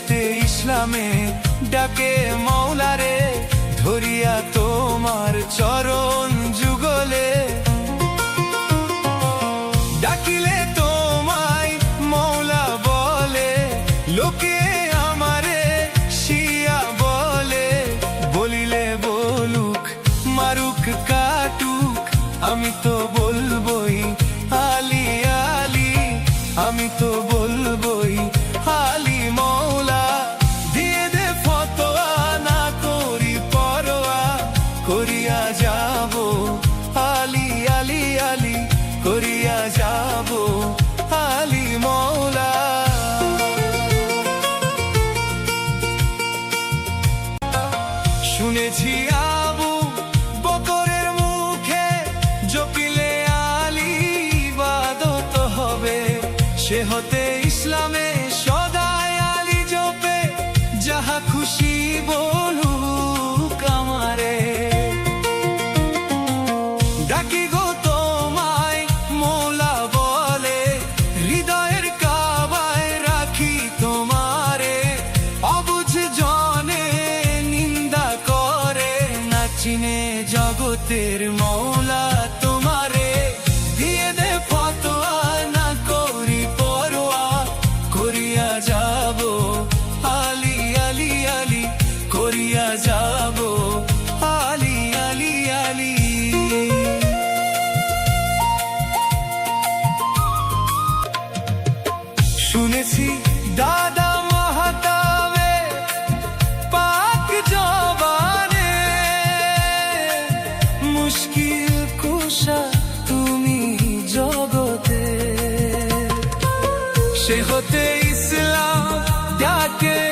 হতে ইসলামে ডাকে মৌলারে, ধরিয়া তোমার চরণ যুগলে। ডাকিলে তোমায় মৌলা বলে, লোকে আমারে শিয়া বলে। বলিলে বলুক, মারুক কাটুক, আমি তো বলবই আলী আলী, আমি তো বলবই আলী মৌলা। দিয়ে দে ফতোয়া, না করি পরোয়া, করিয়া যাব আলী আলী আলী, করিয়া যাব আলী মৌলা। শুনেছি আবু বকরের মুখে, জপিলে আলী ইবাদত হবে। সে হতে ইসলামে সদাই আলী জপে, যাহা খুশি বলুক আমারে। ডাকি গো তোমায় মৌলা বলে, হৃদয়ের কাবায় রাখি তোমারে। অবুঝ জনে নিন্দা করে, না চিনে জগতের মৌলা তোমারে। দিয়ে দে ফতোয়া, না করি পরোয়া, করিয়া যাব আলী আলী আলী, করিয়া যাব আলী আলী আলী। শুনেছি দাদা মাহাতাবে পাক জবানে, মুশকিল কুশা তুমি জগতে। সে হতে ইসলাম ডাকে